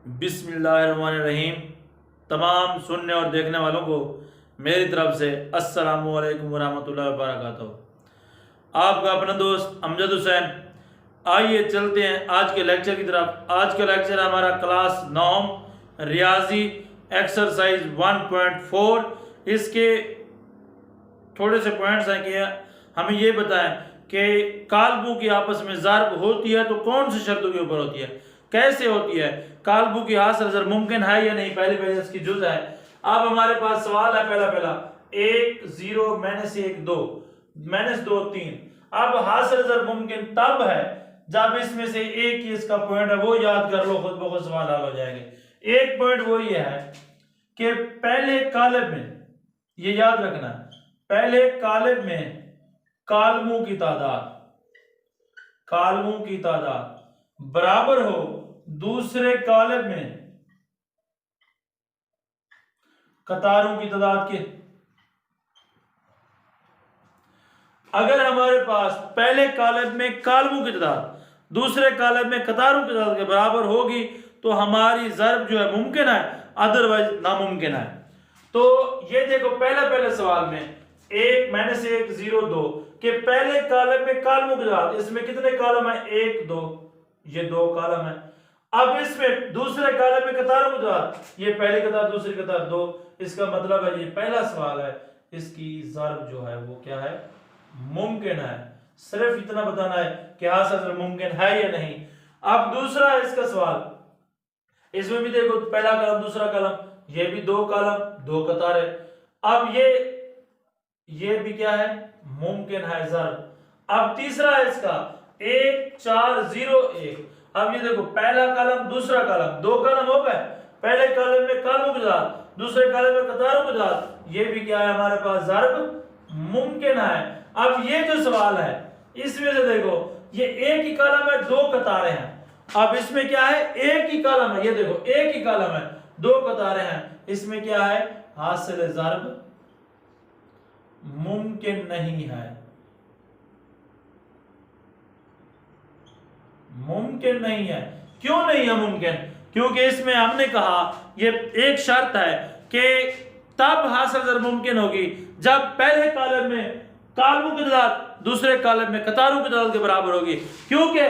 बिस्मिल्लाहिर्रहमानिर्रहीम। तमाम सुनने और देखने वालों को मेरी तरफ से अस्सलामु अलैकुम वरहमतुल्लाहि वबरकातुहू। आपका अपना दोस्त अमजद हुसैन। आइए चलते हैं आज के लेक्चर की तरफ। आज का लेक्चर हमारा क्लास 9 रियाजी एक्सरसाइज 1.4। इसके थोड़े से पॉइंट्स हैं कि हमें ये बताएं कि कालबू की आपस में ज़र्ब होती है तो कौन सी शर्तों के ऊपर होती है, कैसे होती है, कालबू की हासिल ज़र्ब मुमकिन है या नहीं। पहले इसकी जुज़ है। अब हमारे पास सवाल है पहला 1 0 माइनस 1 2 माइनस 2 3। अब हासिल ज़र्ब मुमकिन तब है जब इसमें से एक ही इसका पॉइंट है, वो याद कर लो, खुद ब खुद सवाल हल हो जाएंगे। एक पॉइंट वो ये है कि पहले कालब में, ये याद रखना, पहले कालब में कालमों की तादाद बराबर हो दूसरे कालब में कतारों की तादाद के। अगर हमारे पास पहले कालब में कालमों की तादाद दूसरे कालब में कतारों की तादाद के बराबर होगी तो हमारी ज़र्ब जो है मुमकिन है, अदरवाइज नामुमकिन है। तो ये देखो पहले सवाल में 1 माइनस 1 0 2 के पहले कालम में कालमों की तादाद, इसमें कितने कालम है 1 2, ये 2 कालम है। अब इसमें दूसरे कालम में कतारों की तादाद, ये पहली कतार दूसरी कतार 2। इसका मतलब है ये पहला सवाल है, इसकी ज़र्ब जो है वो क्या है, मुमकिन है। सिर्फ इतना बताना है कि हासिल मुमकिन है या नहीं। अब दूसरा है इसका सवाल, इसमें भी देखो पहला कलम दूसरा कलम, ये भी 2 कलम 2 कतार है। अब ये भी क्या है, मुमकिन है ज़र्ब। अब तीसरा है इसका 1 4 0 1। अब ये देखो पहला कलम दूसरा कलम 2 कलम हो गए, पहले कलम में कालमों की तादाद दूसरे कलम में कतारों की तादाद, ये भी क्या है हमारे पास ज़र्ब मुमकिन है। अब ये जो सवाल है इसमें से देखो ये एक ही कलम है 2 कतारें हैं। अब इसमें क्या है, एक ही कलम है, ये देखो एक ही कलम है 2 कतारें हैं। इसमें क्या है, हासिल ज़र्ब मुमकिन नहीं है, मुमकिन नहीं है। क्यों नहीं है मुमकिन? क्योंकि इसमें हमने कहा ये एक शर्त है कि तब हासिल ज़र्ब मुमकिन होगी जब पहले कॉलम में कालमों की तादाद दूसरे कॉलम में कतारों की तादाद के बराबर होगी। क्योंकि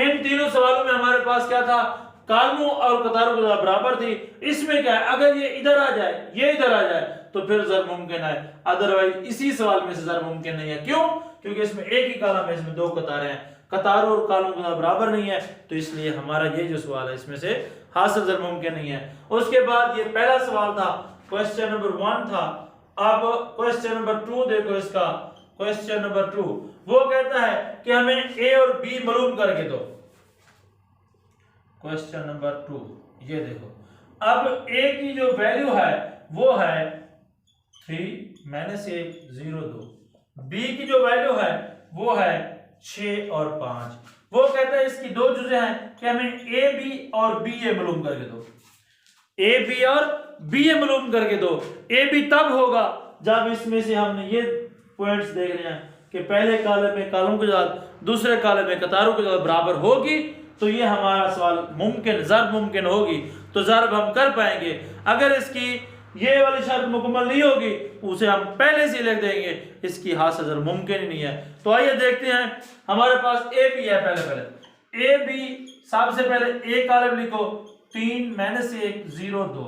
इन तीनों सवालों में हमारे पास क्या था, कालमों और कतारों की तादाद बराबर थी। इसमें क्या है, अगर ये इधर आ जाए ये इधर आ जाए तो फिर ज़र्ब मुमकिन है, अदरवाइज इसी सवाल में से ज़र्ब मुमकिन नहीं है। क्यों? क्योंकि इसमें एक ही कॉलम है, इसमें 2 कतारें हैं, कतारों और कालमों की तादाद बराबर नहीं है, तो इसलिए हमारा ये जो सवाल है इसमें से हासिल ज़र्ब मुमकिन नहीं है। उसके बाद ये पहला सवाल था, क्वेश्चन नंबर 1 था। अब क्वेश्चन नंबर 2 देखो, इसका क्वेश्चन नंबर 2 वो कहता है कि हमें ए और बी मालूम करके दो। क्वेश्चन नंबर 2 ये देखो, अब ए की जो वैल्यू है वो है 3 माइनस 1 0 2, बी की जो वैल्यू है वो है 6 और 5। वो कहता है इसकी 2 जुज़े हैं कि हमें ए बी और बी ए मालूम करके दो। ए बी और बी ए मालूम करके दो। ए बी तब होगा जब इसमें से हमने ये पॉइंट्स देख रहे हैं कि पहले कॉलम में कालमों की तादाद दूसरे कॉलम में कतारों की तादाद बराबर होगी, तो ये हमारा सवाल मुमकिन, ज़र्ब मुमकिन होगी, तो ज़र्ब हम कर पाएंगे। अगर इसकी ये वाली शर्त मुकम्मल नहीं होगी उसे हम पहले से लिख देंगे, इसकी हासिल ज़र्ब मुमकिन ही नहीं है। तो आइए देखते हैं, हमारे पास ए बी है। पहले ए बी, सबसे पहले ए कॉलम लिखो 3 माइनस 1 0 2,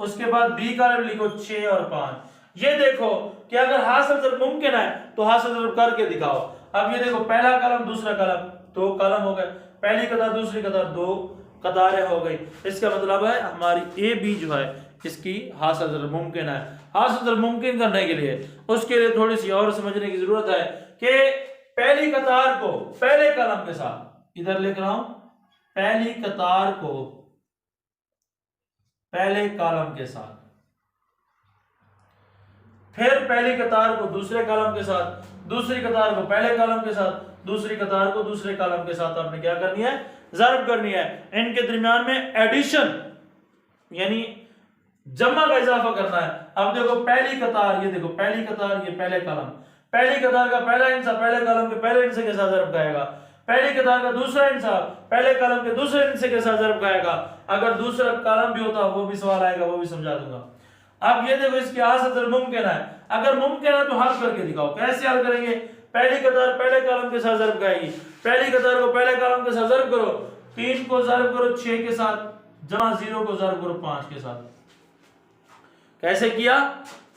उसके बाद बी कॉलम लिखो 6 और 5। ये देखो कि अगर हासिल ज़र्ब मुमकिन है तो हासिल ज़र्ब करके दिखाओ। अब ये देखो पहला कलम दूसरा कलम 2 कलम हो गए, पहली कतार दूसरी कतार 2 कतारें हो गई। इसका मतलब है हमारी ए बी जो है इसकी हासिल ज़र्ब मुमकिन है। हासिल ज़र्ब मुमकिन करने के लिए उसके लिए थोड़ी सी और समझने की जरूरत है कि पहली कतार को पहले कलम के साथ, इधर लिख रहा हूं, पहली कतार को पहले कॉलम के साथ, फिर पहली कतार को दूसरे कॉलम के साथ, दूसरी कतार को पहले कॉलम के साथ, दूसरी कतार को दूसरे कॉलम के साथ आपने क्या करनी है, ज़र्ब करनी है। इनके दरमियान में एडिशन यानी जमा का इजाफा करना है। अब देखो पहली कतार, ये देखो पहली कतार, ये पहले कॉलम, पहली कतार का पहला हिस्सा पहले कॉलम के पहले हिस्से के साथ ज़र्ब करेगा। पहली कतार का दूसरा हिस्सा पहले कॉलम के दूसरे हिस्से के साथ ज़र्ब खाएगा। अगर दूसरा कॉलम भी होता वो भी सवाल आएगा, वो भी समझा दूंगा। अब ये देखो इसकी हासिल मुमकिन है, अगर मुमकिन है तो हल करके दिखाओ। कैसे हल करेंगे? पहली कतार पहले कॉलम के साथ ज़र्ब खाएगी, पहली कतार को पहले कॉलम के साथ ज़र्ब करो, 3 को ज़र्ब करो 6 के साथ, जमा 0 को ज़र्ब करो 5 के साथ। कैसे किया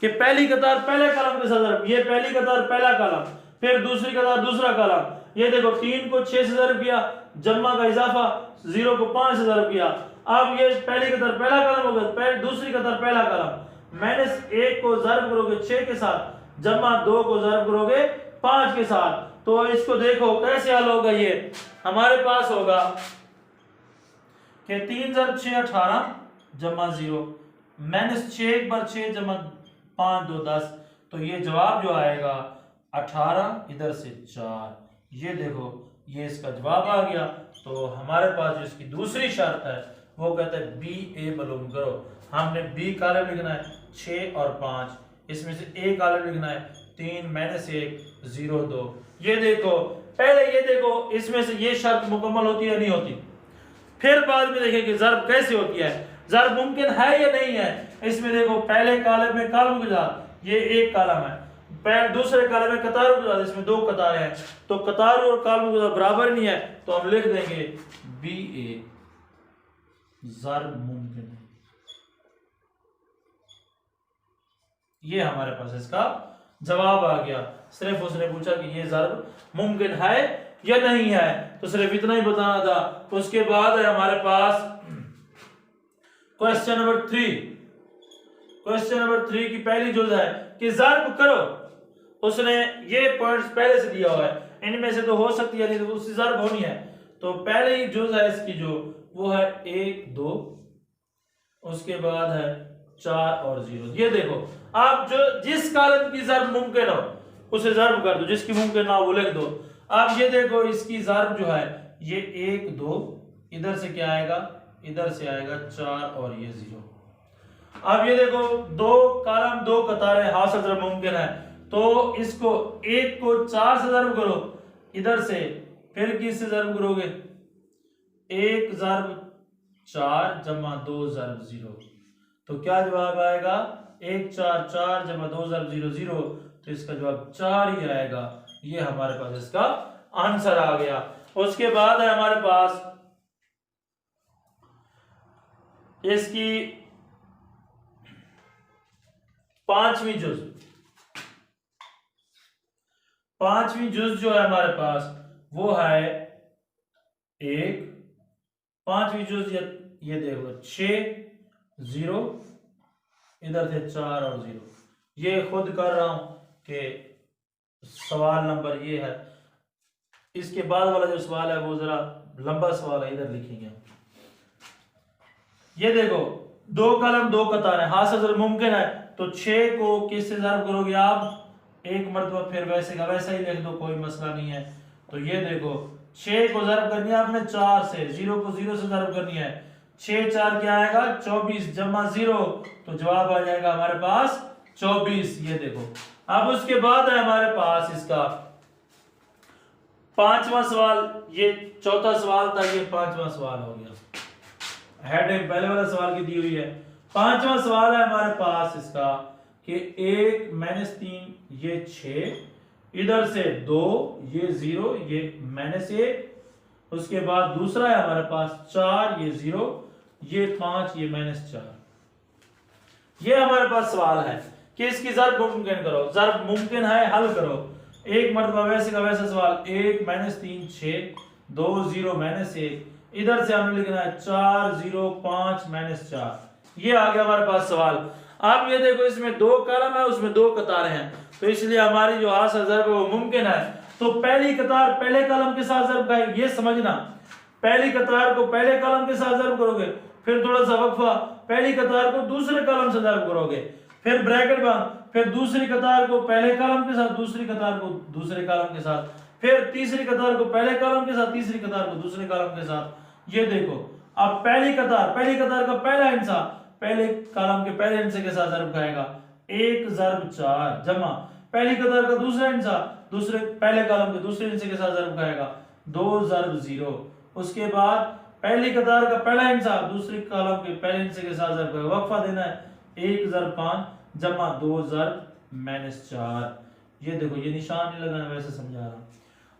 कि पहली कतार पहले कॉलम के साथ ज़र्ब, ये पहली कतार पहला कॉलम, फिर दूसरी कतार दूसरा कॉलम, ये देखो 3 को 6 से ज़र्ब किया, जम्मा का इजाफा 0 को 5 से ज़र्ब किया। अब ये पहली कतार पहला कॉलम हो गया, दूसरी कतार पहला कॉलम, -1 को ज़र्ब करोगे 6 के साथ, जम्मा 2 को ज़र्ब करोगे 5 के साथ। तो इसको देखो कैसे हल होगा। ये हमारे पास होगा कि 3 ज़र्ब 6 18 जमा 0, -6 1 बार 6 जमा 5 2 10। तो ये जवाब जो आएगा 18 इधर से 4, ये देखो ये इसका जवाब आ गया। तो हमारे पास जो इसकी दूसरी शर्त है वो कहता है बी ए मालूम करो। हमने बी कॉलम लिखना है 6 और 5, इसमें से ए कॉलम लिखना है 3 -1 0 2। ये देखो पहले ये देखो इसमें से ये शर्त मुकम्मल होती है नहीं होती, फिर बाद में देखेंगे ज़र्ब कैसे होती है, ज़र्ब मुमकिन है या नहीं है। इसमें देखो पहले कॉलम में कॉलम के साथ ये एक कॉलम है, दूसरे कॉलम में कतारों के साथ, इसमें 2 कतारें हैं, तो कतारों और कॉलम के साथ बराबर नहीं है, तो हम लिख देंगे बी ए ज़र्ब मुमकिन है। ये हमारे पास इसका जवाब आ गया। सिर्फ उसने पूछा कि ये ज़र्ब मुमकिन है या नहीं है, तो सिर्फ इतना ही बताना था। उसके बाद है हमारे पास क्वेश्चन नंबर 3। क्वेश्चन नंबर 3 की पहली जुज़ है कि ज़र्ब करो। उसने ये पॉइंट्स पहले से दिया हुआ है, इनमें से तो हो सकती है नहीं तो उसकी ज़र्ब होनी है। तो पहले ही जुज़ है इसकी जो वो है 1 2, उसके बाद है 4 और 0। ये देखो आप जो जिस कॉलम की ज़र्ब मुमकिन हो उसे ज़र्ब कर दो, जिसकी मुमकिन ना हो वो लिख दो। अब ये देखो इसकी ज़र्ब जो है ये 1 2, इधर से क्या आएगा, इधर से आएगा 4 और ये 0। अब ये देखो 2 कॉलम 2 कतारें हासिल ज़र्ब मुमकिन है, तो इसको 1 को 4 से ज़र्ब करो इधर से, फिर किससे ज़र्ब करोगे, 1 ज़र्ब 4 जमा 2 ज़र्ब 0। तो क्या जवाब आएगा 1 4 4 जमा 2 ज़र्ब 0 0, तो इसका जवाब 4 ही आएगा। ये हमारे पास इसका आंसर आ गया। उसके बाद है हमारे पास इसकी 5वीं जुज़। 5वीं जुज़ जो है हमारे पास वो है 1, 5वीं जुज़ ये देखो 6 0, इधर से 4 और 0। ये खुद कर रहा हूं कि सवाल नंबर ये है, इसके बाद वाला जो सवाल है वो जरा लंबा सवाल है, इधर लिखेंगे। ये देखो 2 कॉलम 2 कतारें हासिल ज़र्ब मुमकिन है, तो 6 को किससे ज़र्ब करोगे आप, एक मरतबा, फिर वैसे का वैसा ही लिख दो, कोई मसला नहीं है। तो ये देखो 6 को ज़र्ब करनी है आपने 4 से, 0 को 0 से ज़र्ब करनी है, 6 4 क्या आएगा 24 जमा 0, तो जवाब आ जाएगा हमारे पास 24। ये देखो अब उसके बाद है हमारे पास इसका 5वां सवाल, ये 4था सवाल था, ये 5वां सवाल हो गया। हेडिंग पहले वाला सवाल की दी हुई है। 5वां सवाल है हमारे पास इसका कि 1 -3 ये 6, इधर से 2 ये 0 ये -1, उसके बाद दूसरा है हमारे पास 4 ये 0 ये 5 ये -4। ये हमारे पास सवाल है कि इसकी ज़र्ब मुमकिन करो। ज़र्ब मुमकिन है, हल करो। एक मरतबा वैसे का वैसा सवाल, 1 -3 6 2 0 -1, इधर से हमने लिखना है 4 0 5 -4। ये आ गया हमारे पास सवाल। अब ये देखो इसमें 2 कॉलम है, उसमें 2 कतारें हैं, तो इसलिए हमारी जो हासिल ज़र्ब है वो मुमकिन है। तो पहली कतार पहले कॉलम के साथ ज़र्ब का है, ये समझना, पहली कतार को पहले कॉलम के साथ ज़र्ब करोगे, फिर थोड़ा सा वक्फा, पहली कतार को दूसरे कॉलम से ज़र्ब करोगे, फिर ब्रैकेट बंद, फिर दूसरी कतार को पहले कॉलम के साथ, दूसरी कतार को दूसरे कॉलम के साथ, फिर तीसरी कतार को पहले कॉलम के साथ, तीसरी कतार को दूसरे कॉलम के साथ। ये देखो अब पहली कतार का पहला हिस्सा पहले कॉलम के पहले हिस्से के साथ ज़र्ब खाएगा, 1 ज़र्ब 4 जमा पहली कतार का दूसरा हिस्सा दूसरे पहले कॉलम के दूसरे हिस्से के साथ ज़र्ब खाएगा, 2 ज़रब 0। उसके बाद पहली कतार का पहला हिस्सा दूसरी कॉलम के पहले हिस्से के साथ ज़रब का वक्फा देना है। 1 ज़रब 5 जमा 2 ज़रब -4। ये देखो ये निशान नहीं लगाना, वैसे समझा रहा हूं।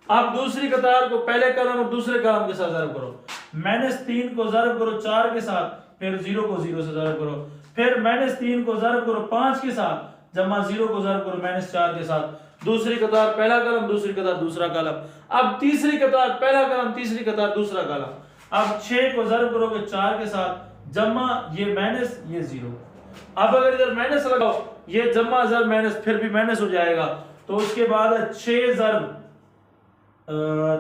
अब दूसरी कतार को पहले कॉलम और दूसरे कॉलम के साथ ज़रब करो। -3 को ज़रब करो 4 के साथ, फिर 0 को 0 से ज़रब करो, फिर -3 को ज़रब करो 5 के साथ, जमा 0 को ज़रब करो -4 के साथ। दूसरी कतार पहला कॉलम, दूसरी कतार दूसरा कॉलम। अब तीसरी कतार पहला कॉलम, तीसरी कतार दूसरा कॉलम। अब 6 को ज़रब करोगे 4 के साथ, जमा ये माइनस ये 0। अब अगर इधर माइनस लगाओ, ये जमा ज़रब माइनस फिर भी माइनस हो जाएगा। तो उसके बाद 6 ज़रब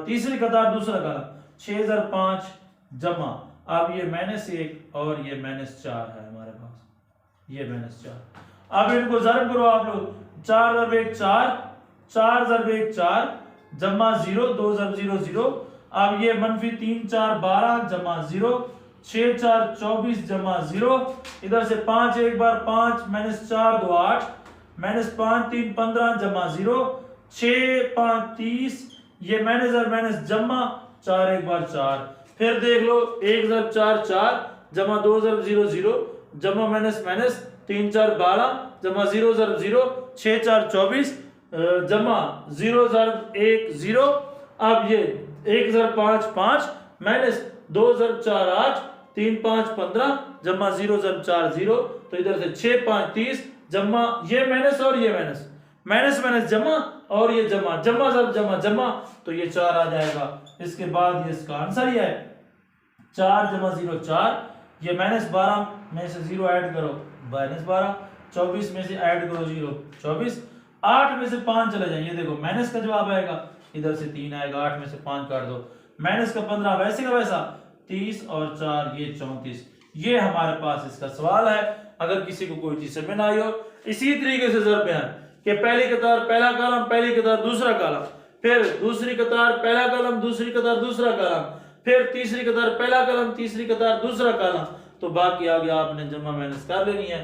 तीसरी कतार दूसरा कॉलम, 6 ज़रब 5 जमा, अब ये -1 और ये -4 है हमारे पास, ये -4। अब इनको ज़रब करो आप लोग, 4 ज़रब 1 4, 4 ज़रब 1 4 जमा 0, 2 ज़रब 0 0। अब ये -3 4 12 जमा 0, 6 4 24 जमा 0। इधर से 5 एक बार 5 -4 2 8, -5 3 15 जमा 0, 6 5 30, ये माइनस और माइनस जमा 4 एक बार 4। फिर देख लो 1 ज़रब 4 4 जमा 2 ज़रब 0 0 जमा माइनस माइनस 3 4 12 जमा 0 ज़रब 0, 6 4 24 जमा 0 ज़रब 1 0। अब ये 1 ज़रब 5 5 माइनस 2 ज़रब 4 8, 3 5 15 जमा 0 ज़रब 4 0। तो इधर से 6 5 30 जमा ये माइनस और ये माइनस, माइनस माइनस जमा और ये जमा, जमा ज़रब जमा जमा, तो ये 4 आ जाएगा। इसके बाद ये इसका आंसर ही है 4 जमा 0 4। ये -12 में से 0 ऐड करो -12, 24 में से ऐड करो 0 24, 8 में से 5 चले जाए, ये देखो माइनस का जवाब आएगा, इधर से 3 आएगा, 8 में से 5 काट दो, माइनस का 15 वैसे का वैसा 30 और 4 ये 34। ये हमारे पास इसका सवाल है। अगर किसी को कोई चीज समझ ना आई हो, इसी तरीके से ज़रब बयान कि पहली कतार पहला कॉलम, पहली कतार दूसरा कॉलम, फिर दूसरी कतार पहला कॉलम, दूसरी कतार दूसरा कॉलम, फिर तीसरी कतार पहला कॉलम, तीसरी कतार दूसरा कॉलम। तो बाकी आगे आपने जमा माइनस कर लेनी है।